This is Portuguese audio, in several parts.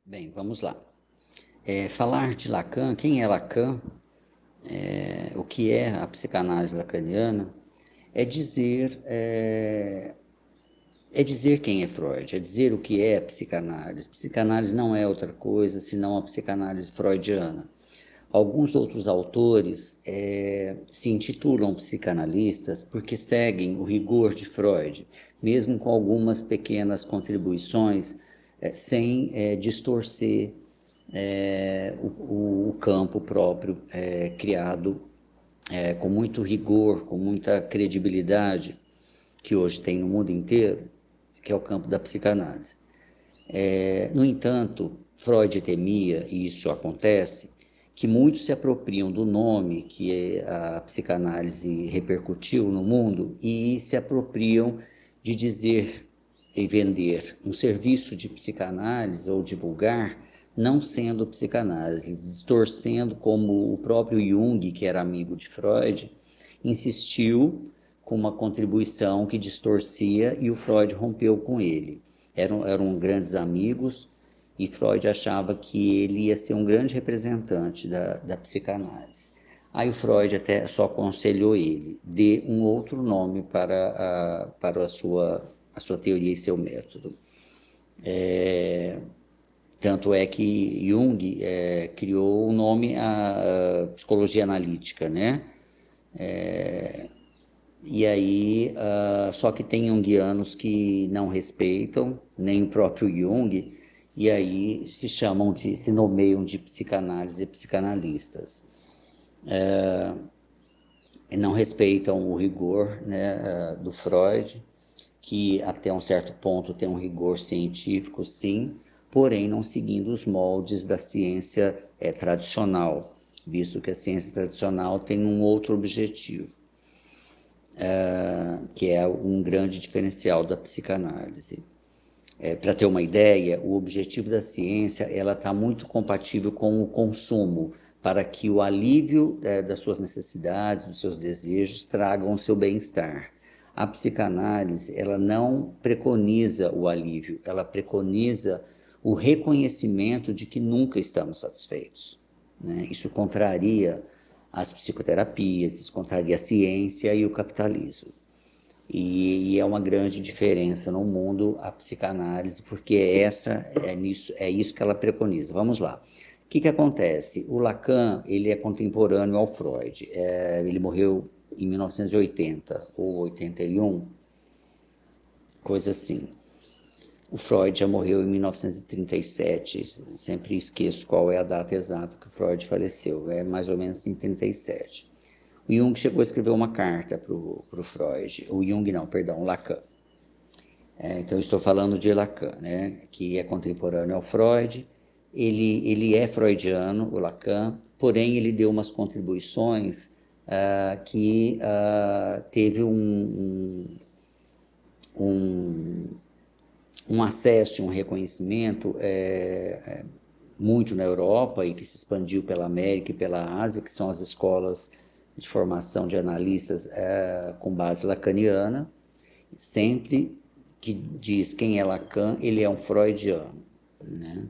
Bem, vamos lá. Falar de Lacan, quem é Lacan, o que é a psicanálise lacaniana, é dizer, é, é dizer quem é Freud, é dizer o que é a psicanálise. Psicanálise não é outra coisa senão a psicanálise freudiana. Alguns outros autores se intitulam psicanalistas porque seguem o rigor de Freud, mesmo com algumas pequenas contribuições, sem distorcer o campo próprio criado com muito rigor, com muita credibilidade, que hoje tem no mundo inteiro, que é o campo da psicanálise. No entanto, Freud temia, e isso acontece, que muitos se apropriam do nome que a psicanálise repercutiu no mundo e se apropriam de dizer e vender um serviço de psicanálise ou divulgar, não sendo psicanálise, distorcendo como o próprio Jung, que era amigo de Freud, insistiu com uma contribuição que distorcia e o Freud rompeu com ele. Eram grandes amigos e Freud achava que ele ia ser um grande representante da psicanálise. Aí o Freud até só aconselhou ele, dê um outro nome para a sua teoria e seu método. Tanto é que Jung criou o nome a psicologia analítica, né? E aí, só que tem junguianos que não respeitam, nem o próprio Jung, e aí se nomeiam de psicanálise e psicanalistas. E não respeitam o rigor, né, do Freud, que até um certo ponto tem um rigor científico, sim, porém não seguindo os moldes da ciência tradicional, visto que a ciência tradicional tem um outro objetivo, que é um grande diferencial da psicanálise. Para ter uma ideia, o objetivo da ciência ela está muito compatível com o consumo, para que o alívio das suas necessidades, dos seus desejos, tragam o seu bem-estar. A psicanálise ela não preconiza o alívio, ela preconiza o reconhecimento de que nunca estamos satisfeitos, né? Isso contraria as psicoterapias, isso contraria a ciência e o capitalismo. E é uma grande diferença no mundo a psicanálise, porque é isso que ela preconiza. Vamos lá. O que acontece? O Lacan ele é contemporâneo ao Freud. Ele morreu em 1980 ou 81, coisa assim. O Freud já morreu em 1937, sempre esqueço qual é a data exata que o Freud faleceu, é mais ou menos em 37. O Jung chegou a escrever uma carta para o Freud, o Jung não, perdão, o Lacan. Então, eu estou falando de Lacan, né, que é contemporâneo ao Freud. Ele é freudiano, o Lacan, porém ele deu umas contribuições que teve um, um acesso, um reconhecimento muito na Europa e que se expandiu pela América e pela Ásia, que são as escolas de formação de analistas com base lacaniana. Sempre que diz quem é Lacan, ele é um freudiano, né?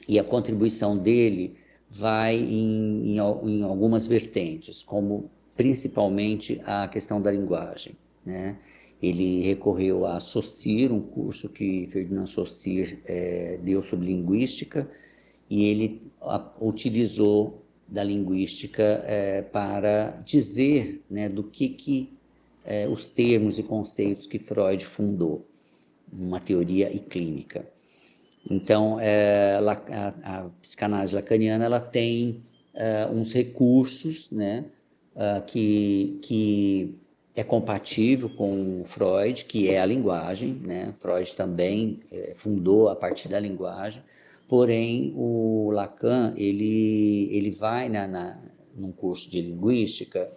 E a contribuição dele vai em algumas vertentes, como principalmente a questão da linguagem, né? Ele recorreu a Saussure, um curso que Ferdinand Saussure deu sobre linguística, e ele utilizou da linguística para dizer, né, do que os termos e conceitos que Freud fundou, uma teoria e clínica. Então, a psicanálise lacaniana ela tem uns recursos, né, que é compatível com Freud, que é a linguagem, né? Freud também fundou a partir da linguagem, porém o Lacan ele vai num curso de linguística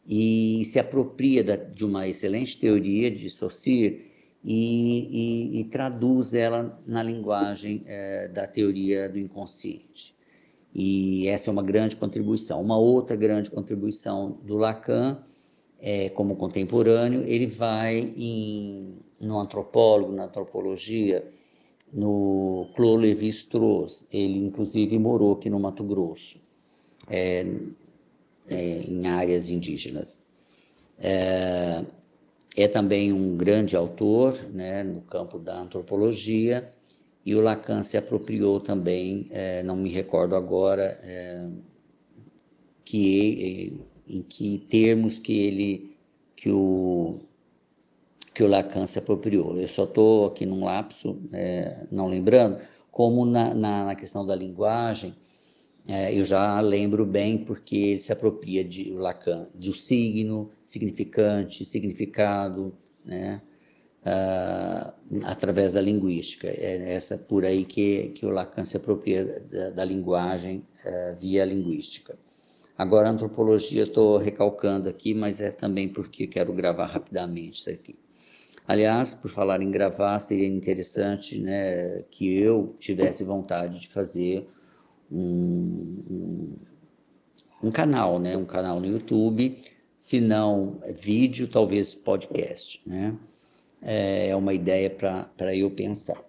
e se apropria de uma excelente teoria de Saussure e traduz ela na linguagem da teoria do inconsciente. E essa é uma grande contribuição. Uma outra grande contribuição do Lacan, como contemporâneo, ele vai no antropólogo, na antropologia, no Claude Lévi-Strauss. Ele, inclusive, morou aqui no Mato Grosso, em áreas indígenas. É também um grande autor, né, no campo da antropologia, e o Lacan se apropriou também, não me recordo agora, em que termos que o Lacan se apropriou. Eu só estou aqui num lapso, não lembrando, como na questão da linguagem, eu já lembro bem porque ele se apropria o Lacan, do signo, significante, significado, né? Através da linguística. É essa por aí que o Lacan se apropria da linguagem via linguística. Agora, a antropologia, estou recalcando aqui, mas é também porque quero gravar rapidamente isso aqui. Aliás, por falar em gravar, seria interessante, né, que eu tivesse vontade de fazer um canal, né, um canal no YouTube, se não vídeo, talvez podcast, né? É uma ideia para eu pensar.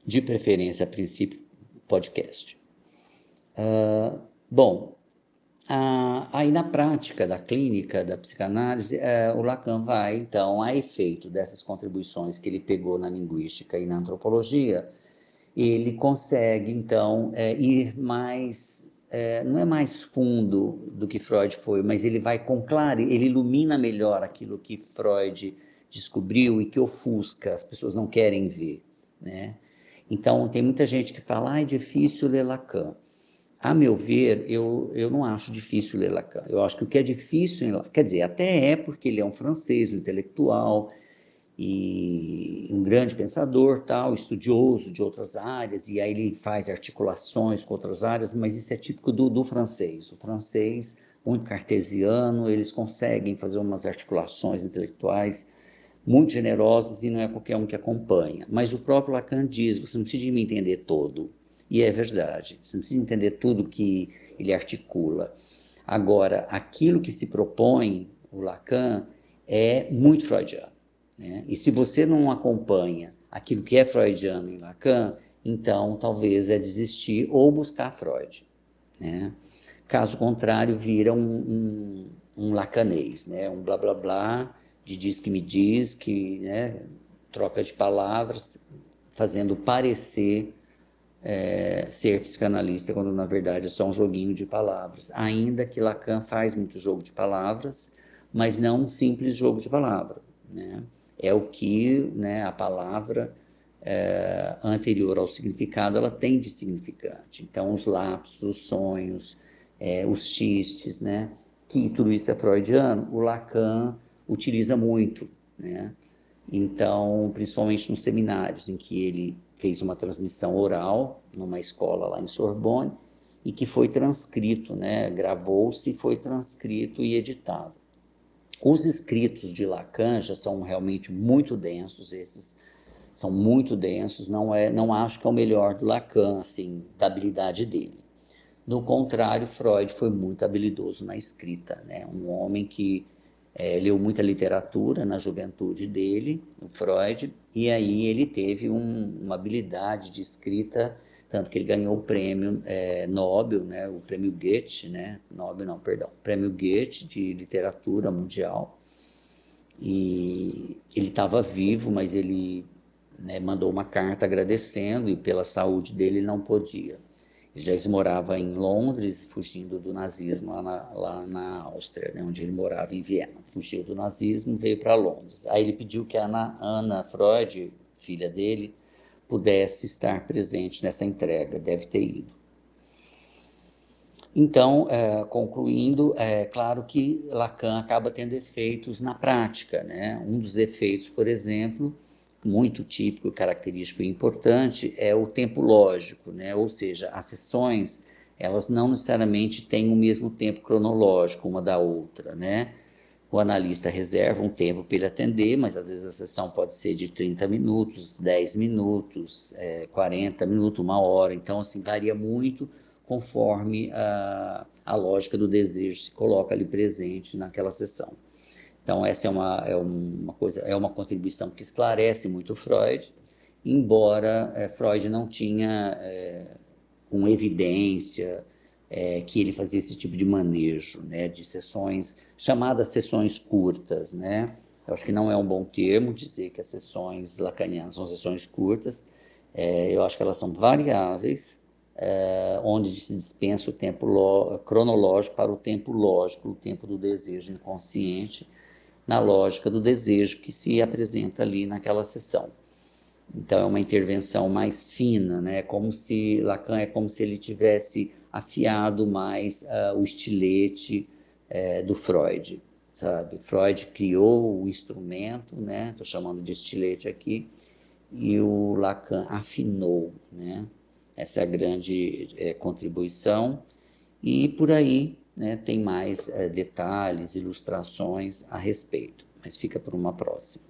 De preferência, a princípio, podcast. Bom, aí na prática da clínica, da psicanálise, o Lacan vai, então, a efeito dessas contribuições que ele pegou na linguística e na antropologia, ele consegue, então, ir mais, não é mais fundo do que Freud foi, mas ele vai com clareza, ele ilumina melhor aquilo que Freud descobriu e que ofusca, as pessoas não querem ver, né? Então, tem muita gente que fala, é difícil ler Lacan. A meu ver, eu não acho difícil ler Lacan. Eu acho que o que é difícil em Lacan, quer dizer, até é porque ele é um francês, um intelectual e um grande pensador, tal, estudioso de outras áreas, e aí ele faz articulações com outras áreas, mas isso é típico do francês. O francês, muito cartesiano, eles conseguem fazer umas articulações intelectuais muito generosas e não é qualquer um que acompanha. Mas o próprio Lacan diz, você não precisa me entender todo. E é verdade, você não precisa entender tudo que ele articula. Agora, aquilo que se propõe, o Lacan, é muito freudiano, né? E se você não acompanha aquilo que é freudiano em Lacan, então talvez é desistir ou buscar Freud, né? Caso contrário, vira um lacanês, né? Um blá blá blá de diz que me diz, que, né, troca de palavras, fazendo parecer ser psicanalista, quando na verdade é só um joguinho de palavras. Ainda que Lacan faz muito jogo de palavras, mas não um simples jogo de palavras, né? É o que, né, a palavra anterior ao significado, ela tem de significante. Então, os lapsos, os sonhos, os xistes, né? Que tudo isso é freudiano, o Lacan utiliza muito, né? Então, principalmente nos seminários, em que ele fez uma transmissão oral numa escola lá em Sorbonne e que foi transcrito, né? Gravou-se, foi transcrito e editado. Os escritos de Lacan já são realmente muito densos, esses são muito densos, não acho que é o melhor do Lacan, assim, da habilidade dele. No contrário, Freud foi muito habilidoso na escrita, né? Um homem que leu muita literatura na juventude dele, o Freud, e aí ele teve uma habilidade de escrita, tanto que ele ganhou o prêmio Nobel, né? O prêmio Goethe, né? Nobel não, perdão, prêmio Goethe de literatura mundial. E ele estava vivo, mas ele, né, mandou uma carta agradecendo e pela saúde dele ele não podia. Ele já morava em Londres, fugindo do nazismo, lá na Áustria, né, onde ele morava, em Viena. Fugiu do nazismo, veio para Londres. Aí ele pediu que a Ana Freud, filha dele, pudesse estar presente nessa entrega, deve ter ido. Então, concluindo, é claro que Lacan acaba tendo efeitos na prática, né? Um dos efeitos, por exemplo, muito típico, característico e importante é o tempo lógico, né? Ou seja, as sessões, elas não necessariamente têm o mesmo tempo cronológico uma da outra, né? O analista reserva um tempo para ele atender, mas às vezes a sessão pode ser de 30 minutos, 10 minutos, 40 minutos, uma hora. Então, assim, varia muito conforme a lógica do desejo se coloca ali presente naquela sessão. Então, essa é uma coisa, é uma contribuição que esclarece muito Freud embora Freud não tinha com evidência que ele fazia esse tipo de manejo, né, de sessões, chamadas sessões curtas, né? Eu acho que não é um bom termo dizer que as sessões lacanianas são sessões curtas. Eu acho que elas são variáveis, onde se dispensa o tempo cronológico para o tempo lógico, o tempo do desejo inconsciente, na lógica do desejo que se apresenta ali naquela sessão. Então, é uma intervenção mais fina, né? Como se Lacan é como se ele tivesse afiado mais o estilete do Freud, sabe? Freud criou o instrumento, né? Estou chamando de estilete aqui, e o Lacan afinou, né? Essa é a grande contribuição. E por aí, né, tem mais detalhes, ilustrações a respeito, mas fica para uma próxima.